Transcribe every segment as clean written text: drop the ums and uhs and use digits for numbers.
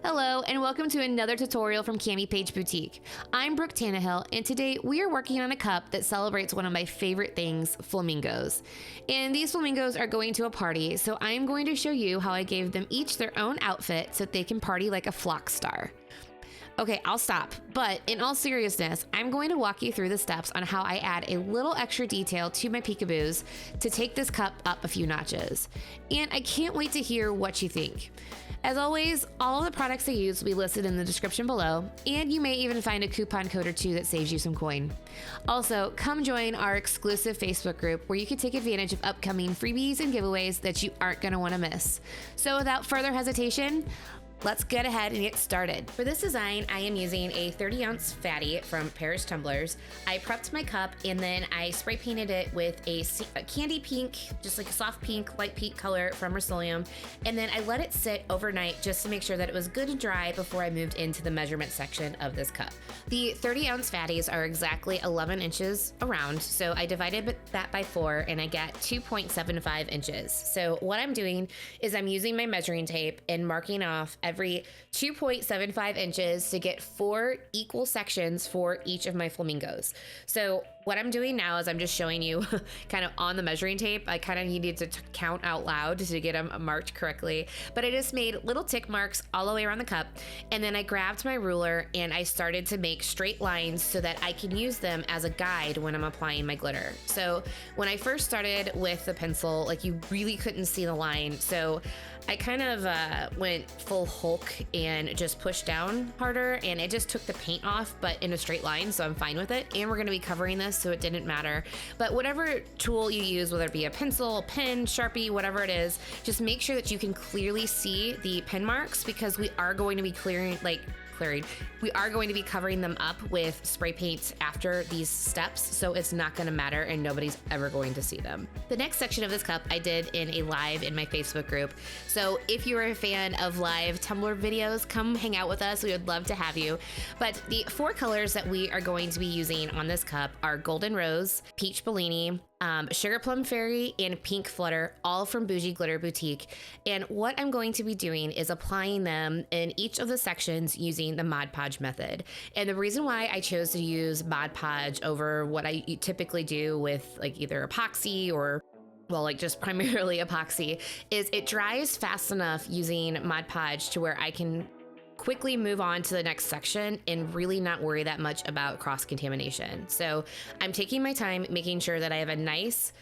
Hello and welcome to another tutorial from CamiPaige Boutique. I'm Brooke Tannehill and today we are working on a cup that celebrates one of my favorite things, flamingos. And these flamingos are going to a party, so I'm going to show you how I gave them each their own outfit so they can party like a flock star. Okay, I'll stop, but in all seriousness, I'm going to walk you through the steps on how I add a little extra detail to my peekaboos to take this cup up a few notches. And I can't wait to hear what you think. As always, all of the products I use will be listed in the description below, and you may even find a coupon code or two that saves you some coin. Also, come join our exclusive Facebook group where you can take advantage of upcoming freebies and giveaways that you aren't going to want to miss. So without further hesitation, let's get ahead and get started. For this design, I am using a 30-ounce Fatty from Parish Tumblers. I prepped my cup and then I spray painted it with a candy pink, just like a soft pink, light pink color from Rust-Oleum. And then I let it sit overnight just to make sure that it was good and dry before I moved into the measurement section of this cup. The 30-ounce Fatties are exactly 11 inches around, so I divided that by 4 and I got 2.75 inches. So what I'm doing is I'm using my measuring tape and marking off every 2.75 inches to get 4 equal sections for each of my flamingos. So what I'm doing now is I'm just showing you kind of on the measuring tape. I kind of needed to count out loud to get them marked correctly, but I just made little tick marks all the way around the cup. And then I grabbed my ruler and I started to make straight lines so that I can use them as a guide when I'm applying my glitter. So when I first started with the pencil, like you really couldn't see the line. So I kind of went full Hulk and just pushed down harder and it just took the paint off, but in a straight line, so I'm fine with it. And we're gonna be covering this, so it didn't matter. But whatever tool you use, whether it be a pencil, pen, Sharpie, whatever it is, just make sure that you can clearly see the pen marks because we are going to be we are going to be covering them up with spray paint after these steps, so it's not going to matter and nobody's ever going to see them. The next section of this cup I did in a live in my Facebook group. So if you're a fan of live Tumbler videos, come hang out with us. We would love to have you. But the 4 colors that we are going to be using on this cup are Golden Rose, Peach Bellini, Sugarplum Fairy, and Pink Flutter, all from Boujie Glitter Boutique. And what I'm going to be doing is applying them in each of the sections using the Mod Podge method. And the reason why I chose to use Mod Podge over what I typically do with like either epoxy or just primarily epoxy is it dries fast enough using Mod Podge to where I can quickly move on to the next section and really not worry that much about cross-contamination. So I'm taking my time, making sure that I have a nice,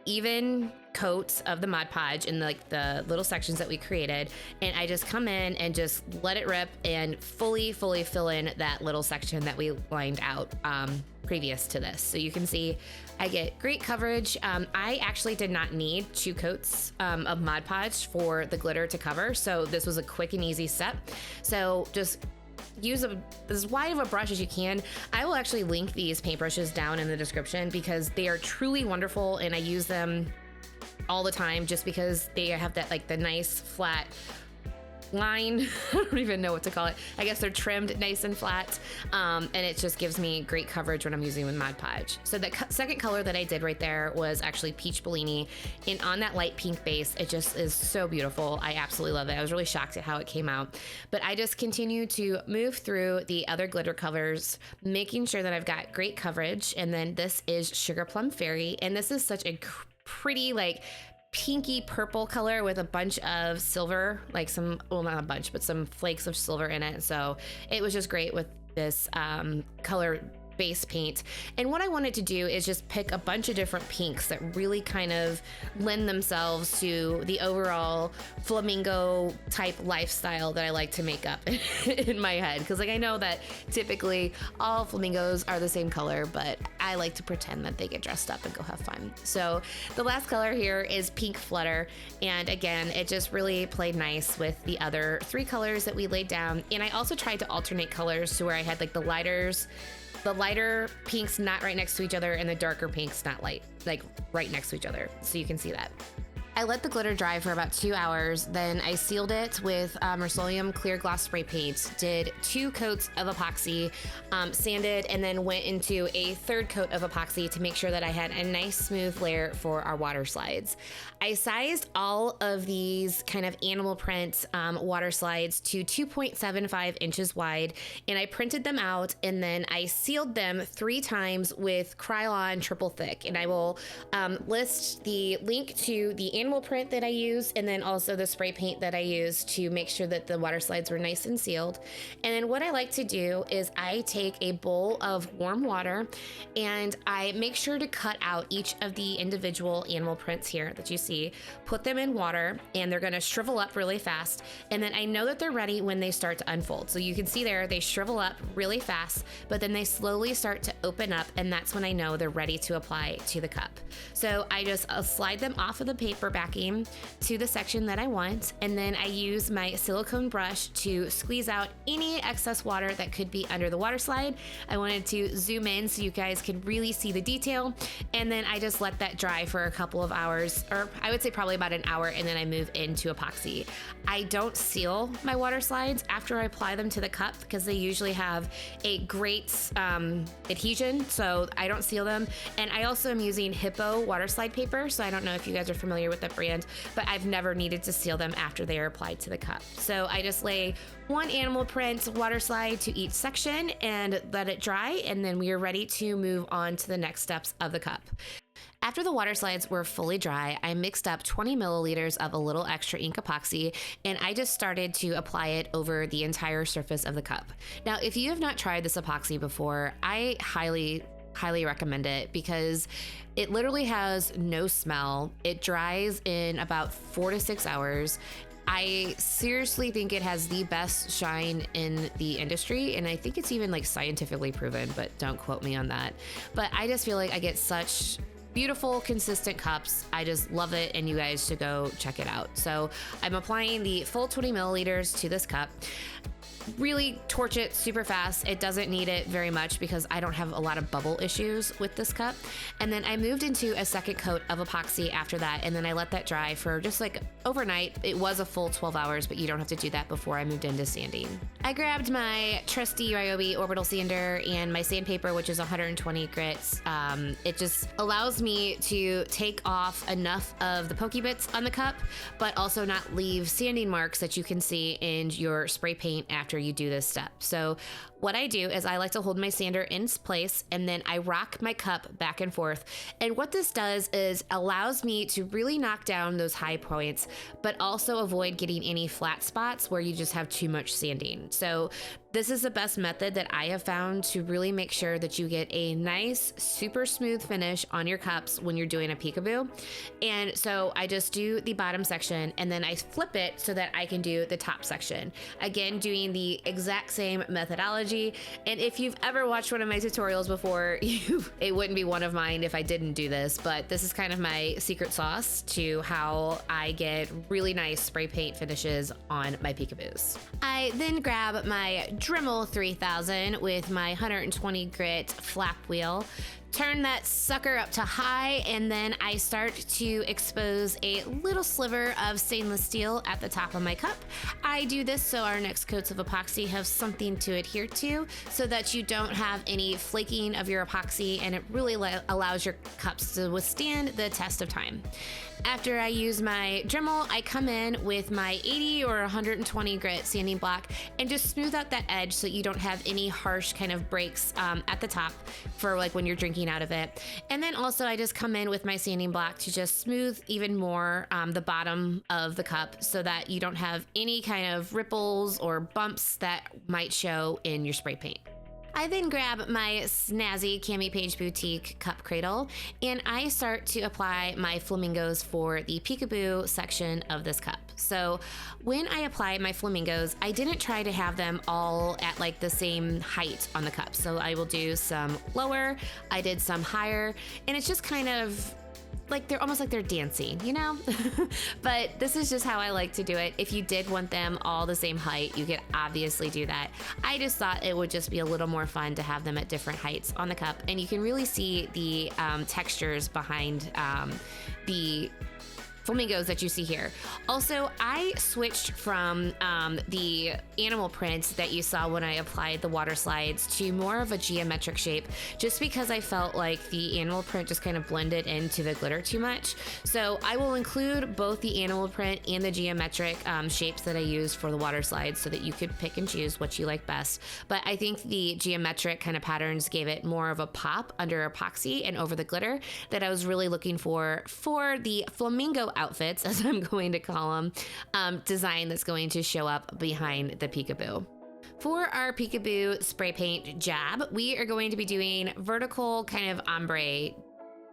even coat of the Mod Podge in the little sections that we created. And I just come in and just let it rip and fully fill in that little section that we lined out previous to this. So you can see I get great coverage. I actually did not need 2 coats of Mod Podge for the glitter to cover. So this was a quick and easy step. So just use as wide of a brush as you can. I will actually link these paintbrushes down in the description because they are truly wonderful and I use them all the time just because they have that the nice flat line. I don't even know what to call it. I guess they're trimmed nice and flat, and it just gives me great coverage when I'm using with Mod Podge. So the second color that I did right there was actually Peach Bellini, and on that light pink base, it just is so beautiful. I absolutely love it. I was really shocked at how it came out, but I just continue to move through the other glitter colors, making sure that I've got great coverage. And then this is Sugarplum Fairy, and this is such a pretty pinky purple color with a bunch of silver, not a bunch, but some flakes of silver in it. So it was just great with this color base paint. And what I wanted to do is just pick a bunch of different pinks that really kind of lend themselves to the overall flamingo type lifestyle that I like to make up in my head. Because I know that typically all flamingos are the same color, but I like to pretend that they get dressed up and go have fun. So the last color here is Pink Flutter. And again, it just really played nice with the other 3 colors that we laid down. And I also tried to alternate colors to where I had the lighter pinks not right next to each other and the darker pinks not right next to each other. So you can see that. I let the glitter dry for about 2 hours. Then I sealed it with Rust-Oleum clear gloss spray paint, did 2 coats of epoxy, sanded, and then went into a 3rd coat of epoxy to make sure that I had a nice smooth layer for our water slides. I sized all of these kind of animal print water slides to 2.75 inches wide, and I printed them out, and then I sealed them 3 times with Krylon triple thick. And I will list the link to the animal print that I used, and then also the spray paint that I used to make sure that the water slides were nice and sealed. And then what I like to do is I take a bowl of warm water and I make sure to cut out each of the individual animal prints here that you see, put them in water, and they're gonna shrivel up really fast. And then I know that they're ready when they start to unfold. So you can see there, they shrivel up really fast, but then they slowly start to open up, and that's when I know they're ready to apply to the cup. So I just slide them off of the paper backing to the section that I want, and then I use my silicone brush to squeeze out any excess water that could be under the water slide. I wanted to zoom in so you guys can really see the detail, and then I just let that dry for a couple of hours, or I would say probably about an hour, and then I move into epoxy. I don't seal my water slides after I apply them to the cup because they usually have a great adhesion, so I don't seal them. And I also am using Hippo water slide paper, so I don't know if you guys are familiar with that brand, but I've never needed to seal them after they are applied to the cup. So I just lay 1 animal print water slide to each section and let it dry, and then we are ready to move on to the next steps of the cup. After the water slides were fully dry, I mixed up 20 milliliters of a little extra ink epoxy, and I just started to apply it over the entire surface of the cup. Now, if you have not tried this epoxy before, I highly recommend it because it literally has no smell. It dries in about 4 to 6 hours. I seriously think it has the best shine in the industry, and I think it's even like scientifically proven, but don't quote me on that. But I just feel like I get such beautiful, consistent cups. I just love it, and you guys should go check it out. So I'm applying the full 20 milliliters to this cup. Really torch it super fast. It doesn't need it very much because I don't have a lot of bubble issues with this cup. And then I moved into a 2nd coat of epoxy after that, and then I let that dry for just like overnight. It was a full 12 hours, but you don't have to do that before I moved into sanding. I grabbed my trusty Ryobi orbital sander and my sandpaper, which is 120 grits. It just allows me to take off enough of the pokey bits on the cup, but also not leave sanding marks that you can see in your spray paint after you do this step. So what I do is I like to hold my sander in place, and then I rock my cup back and forth. And what this does is allows me to really knock down those high points, but also avoid getting any flat spots where you just have too much sanding. So this is the best method that I have found to really make sure that you get a nice, super smooth finish on your cups when you're doing a peekaboo. And so I just do the bottom section, and then I flip it so that I can do the top section. Again, doing the exact same methodology. And if you've ever watched one of my tutorials before, it wouldn't be one of mine if I didn't do this, but this is kind of my secret sauce to how I get really nice spray paint finishes on my peekaboos. I then grab my Dremel 3000 with my 120 grit flap wheel, turn that sucker up to high, and then I start to expose a little sliver of stainless steel at the top of my cup. I do this so our next coats of epoxy have something to adhere to so that you don't have any flaking of your epoxy, and it really allows your cups to withstand the test of time. After I use my Dremel, I come in with my 80 or 120 grit sanding block and just smooth out that edge so you don't have any harsh kind of breaks at the top for like when you're drinking out of it. And then also I just come in with my sanding block to just smooth even more the bottom of the cup so that you don't have any kind of ripples or bumps that might show in your spray paint. I then grab my snazzy CamiPaige Boutique cup cradle, and I start to apply my flamingos for the peekaboo section of this cup. So when I apply my flamingos, I didn't try to have them all at like the same height on the cup. So I will do some lower, I did some higher, and it's just kind of like they're almost like they're dancing, you know? But this is just how I like to do it. If you did want them all the same height, you could obviously do that. I just thought it would just be a little more fun to have them at different heights on the cup, and you can really see the textures behind the flamingos that you see here. Also, I switched from the animal print that you saw when I applied the water slides to more of a geometric shape, just because I felt like the animal print just kind of blended into the glitter too much. So I will include both the animal print and the geometric shapes that I used for the water slides, so that you could pick and choose what you like best. But I think the geometric kind of patterns gave it more of a pop under epoxy and over the glitter that I was really looking for the flamingo outfits, as I'm going to call them, design that's going to show up behind the peekaboo. For our peekaboo spray paint jab, we are going to be doing vertical kind of ombre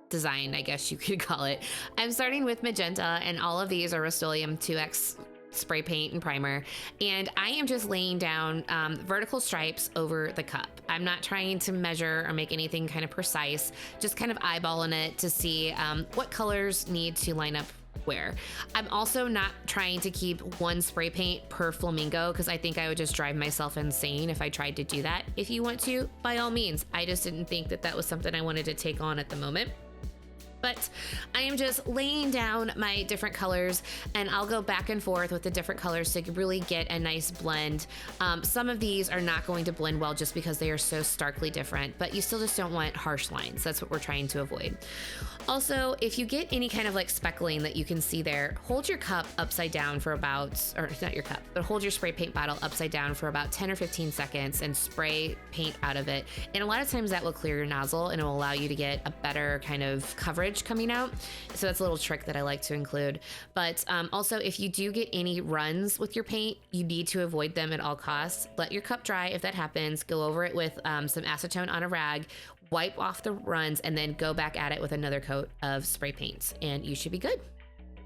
design, I guess you could call it. I'm starting with magenta, and all of these are Rust-Oleum 2X spray paint and primer, and I am just laying down vertical stripes over the cup. I'm not trying to measure or make anything kind of precise, just kind of eyeballing it to see what colors need to line up where. I'm also not trying to keep one spray paint per flamingo, because I think I would just drive myself insane if I tried to do that. If you want to, by all means. I just didn't think that that was something I wanted to take on at the moment. But I am just laying down my different colors, and I'll go back and forth with the different colors to really get a nice blend. Some of these are not going to blend well just because they are so starkly different, but you still just don't want harsh lines. That's what we're trying to avoid. Also, if you get any kind of like speckling that you can see there, hold your cup upside down for about, or not your cup, but hold your spray paint bottle upside down for about 10 or 15 seconds and spray paint out of it. And a lot of times that will clear your nozzle and it will allow you to get a better kind of coverage coming out. So that's a little trick that I like to include. But also, if you do get any runs with your paint, you need to avoid them at all costs. Let your cup dry. If that happens, go over it with some acetone on a rag, wipe off the runs, and then go back at it with another coat of spray paints, and you should be good.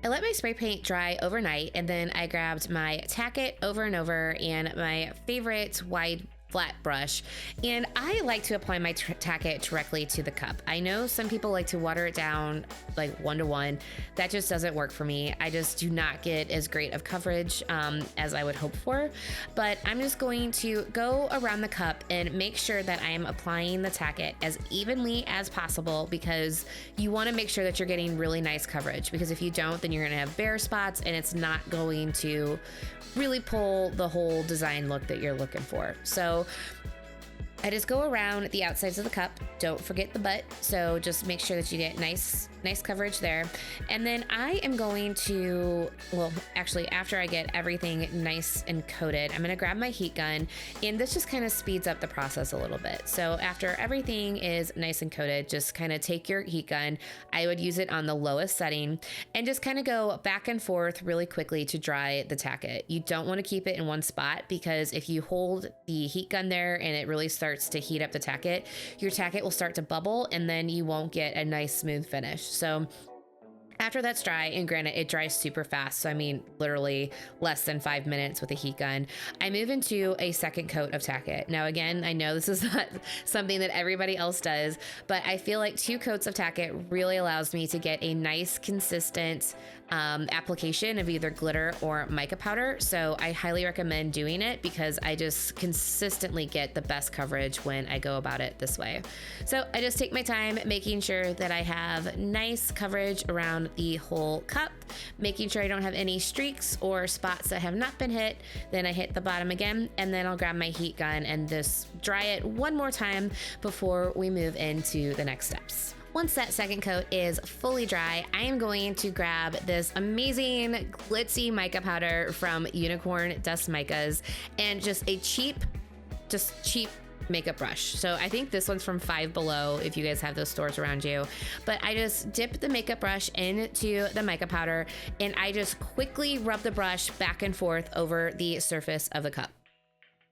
I let my spray paint dry overnight, and then I grabbed my Tack It over and over and my favorite wide flat brush, and I like to apply my Tack It directly to the cup. I know some people like to water it down like 1-to-1. That just doesn't work for me. I just do not get as great of coverage as I would hope for, but I'm just going to go around the cup and make sure that I am applying the Tack It as evenly as possible, because you want to make sure that you're getting really nice coverage, because if you don't, then you're going to have bare spots and it's not going to really pull the whole design look that you're looking for. So I just go around the outsides of the cup. Don't forget the butt. So just make sure that you get nice coverage there. And then I am going to, well, actually after I get everything nice and coated, I'm going to grab my heat gun, and this just kind of speeds up the process a little bit. So after everything is nice and coated, just kind of take your heat gun. I would use it on the lowest setting and just kind of go back and forth really quickly to dry the Tack It. You don't want to keep it in one spot, because if you hold the heat gun there and it really starts to heat up the Tack It, your Tack It will start to bubble, and then you won't get a nice smooth finish. So after that's dry, and granted, it dries super fast, so I mean literally less than 5 minutes with a heat gun, I move into a second coat of Tack It. Now again, I know this is not something that everybody else does, but I feel like 2 coats of Tack It really allows me to get a nice consistent application of either glitter or mica powder. So I highly recommend doing it, because I just consistently get the best coverage when I go about it this way. So I just take my time making sure that I have nice coverage around the whole cup, making sure I don't have any streaks or spots that have not been hit. Then I hit the bottom again, and then I'll grab my heat gun and just dry it one more time before we move into the next steps. Once that second coat is fully dry, I am going to grab this amazing glitzy mica powder from Unicorn Dust Micas, and just a cheap makeup brush. So I think this one's from Five Below, if you guys have those stores around you. But I just dip the makeup brush into the mica powder, and I just quickly rub the brush back and forth over the surface of the cup.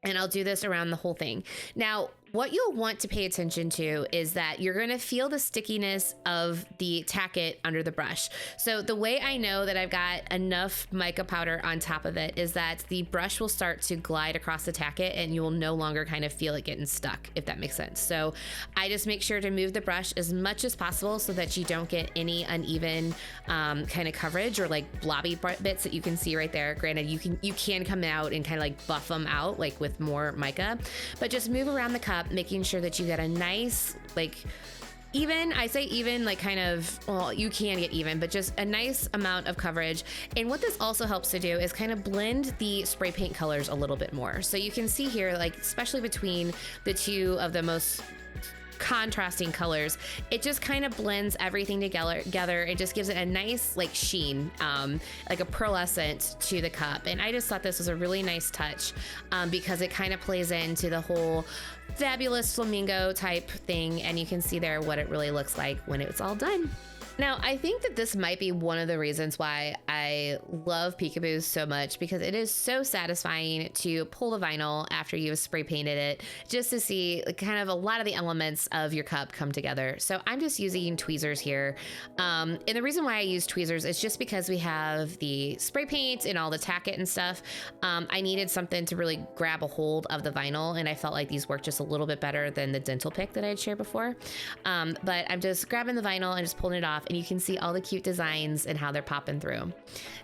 And I'll do this around the whole thing. Now, what you'll want to pay attention to is that you're going to feel the stickiness of the Tack It under the brush. So the way I know that I've got enough mica powder on top of it is that the brush will start to glide across the Tack It, and you will no longer kind of feel it getting stuck, if that makes sense. So I just make sure to move the brush as much as possible so that you don't get any uneven kind of coverage or like blobby bits that you can see right there. Granted, you can come out and kind of like buff them out like with more mica, but just move around the cup, making sure that you get a nice like even, I say even, like kind of, well, you can get even, but just a nice amount of coverage. And what this also helps to do is kind of blend the spray paint colors a little bit more. So you can see here, like, especially between the two of the most contrasting colors, it just kind of blends everything together. It just gives it a nice like sheen, like a pearlescent to the cup. And I just thought this was a really nice touch because it kind of plays into the whole fabulous flamingo type thing. And you can see there what it really looks like when it's all done. Now, I think that this might be one of the reasons why I love Peekaboos so much, because it is so satisfying to pull the vinyl after you've spray painted it, just to see kind of a lot of the elements of your cup come together. So I'm just using tweezers here. And the reason why I use tweezers is just because we have the spray paint and all the Tack It and stuff. I needed something to really grab a hold of the vinyl, and I felt like these worked just a little bit better than the dental pick that I had shared before. But I'm just grabbing the vinyl and just pulling it off, and you can see all the cute designs and how they're popping through.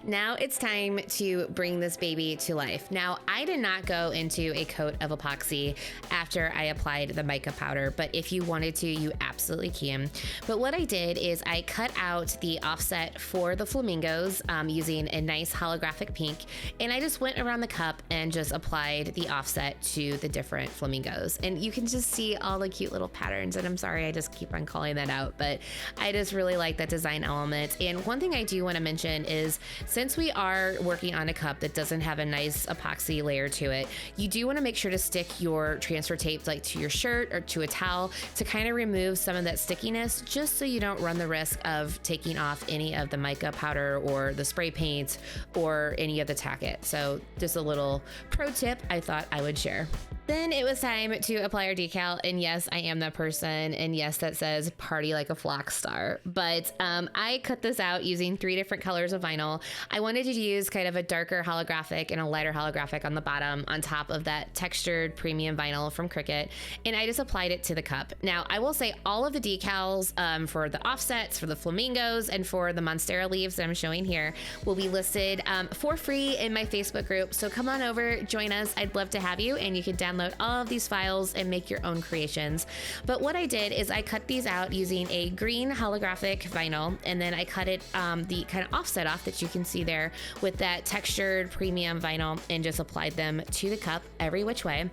Now it's time to bring this baby to life. Now, I did not go into a coat of epoxy after I applied the mica powder, but if you wanted to, you absolutely can. But what I did is I cut out the offset for the flamingos using a nice holographic pink, and I just went around the cup and just applied the offset to the different flamingos. And you can just see all the cute little patterns, and I'm sorry I just keep on calling that out, but I just really like that design element. And one thing I do want to mention is, since we are working on a cup that doesn't have a nice epoxy layer to it, you do want to make sure to stick your transfer tape like to your shirt or to a towel to kind of remove some of that stickiness, just so you don't run the risk of taking off any of the mica powder or the spray paint or any of the Tack It. So just a little pro tip I thought I would share. Then it was time to apply our decal, and yes, I am that person, and yes, that says party like a flock star. But I cut this out using 3 different colors of vinyl. I wanted to use kind of a darker holographic and a lighter holographic on the bottom, on top of that textured premium vinyl from Cricut, and I just applied it to the cup. Now, I will say all of the decals for the offsets, for the flamingos, and for the monstera leaves that I'm showing here will be listed for free in my Facebook group. So come on over, join us. I'd love to have you, and you can download all of these files and make your own creations. But what I did is I cut these out using a green holographic vinyl, and then I cut it the kind of offset off that you can see there with that textured premium vinyl, and just applied them to the cup every which way.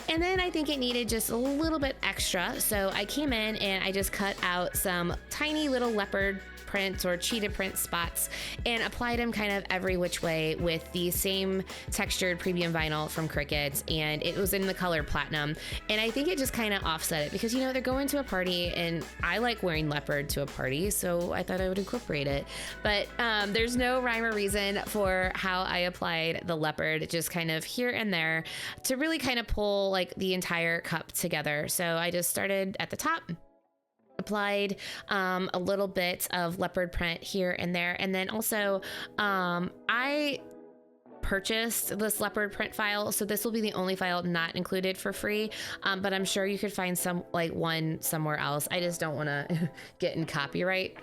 And then I think it needed just a little bit extra, so I came in and I just cut out some tiny little leopard print or cheetah print spots and applied them kind of every which way with the same textured premium vinyl from Cricut, and it was in the color platinum. And I think it just kind of offset it because, you know, they're going to a party, and I like wearing leopard to a party, so I thought I would incorporate it. But there's no rhyme or reason for how I applied the leopard, just kind of here and there to really kind of pull like the entire cup together. So I just started at the top, applied a little bit of leopard print here and there, and then also I purchased this leopard print file, so this will be the only file not included for free, but I'm sure you could find some like one somewhere else. I just don't want to get in copyright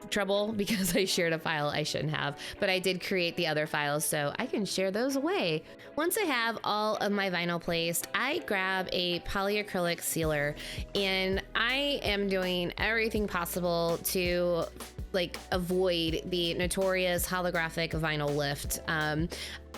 trouble because I shared a file I shouldn't have, but I did create the other files so I can share those away. Once I have all of my vinyl placed, I grab a polyacrylic sealer, and I am doing everything possible to like avoid the notorious holographic vinyl lift.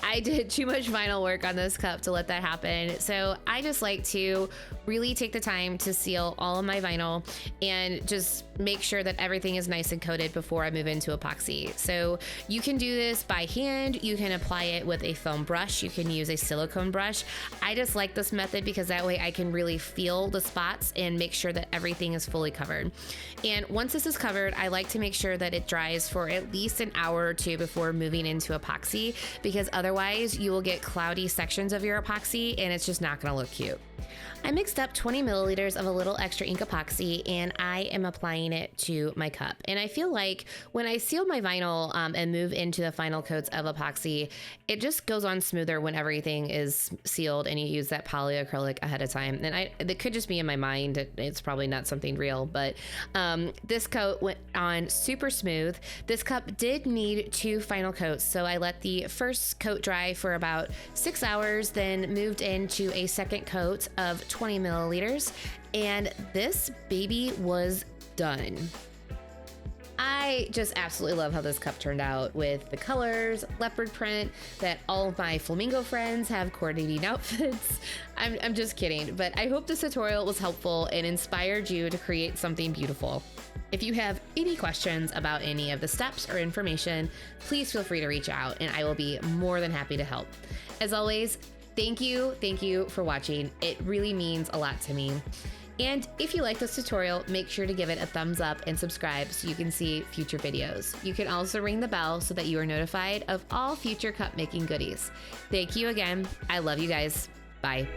I did too much vinyl work on this cup to let that happen. So I just like to really take the time to seal all of my vinyl and just make sure that everything is nice and coated before I move into epoxy. So you can do this by hand. You can apply it with a foam brush. You can use a silicone brush. I just like this method because that way I can really feel the spots and make sure that everything is fully covered. And once this is covered, I like to make sure that it dries for at least an hour or two before moving into epoxy, because otherwise you will get cloudy sections of your epoxy and it's just not going to look cute. I mixed up 20 milliliters of a little extra ink epoxy, and I am applying it to my cup. And I feel like when I seal my vinyl and move into the final coats of epoxy, it just goes on smoother when everything is sealed and you use that polyacrylic ahead of time. And it could just be in my mind. It's probably not something real, but this coat went on super smooth. This cup did need 2 final coats, so I let the first coat dry for about 6 hours, then moved into a second coat of 20 milliliters, and this baby was done. I just absolutely love how this cup turned out with the colors, leopard print, that all of my flamingo friends have coordinating outfits. I'm just kidding, but I hope this tutorial was helpful and inspired you to create something beautiful. If you have any questions about any of the steps or information, please feel free to reach out and I will be more than happy to help. As always, thank you for watching. It really means a lot to me. And if you like this tutorial, make sure to give it a thumbs up and subscribe so you can see future videos. You can also ring the bell so that you are notified of all future cup making goodies. Thank you again. I love you guys. Bye.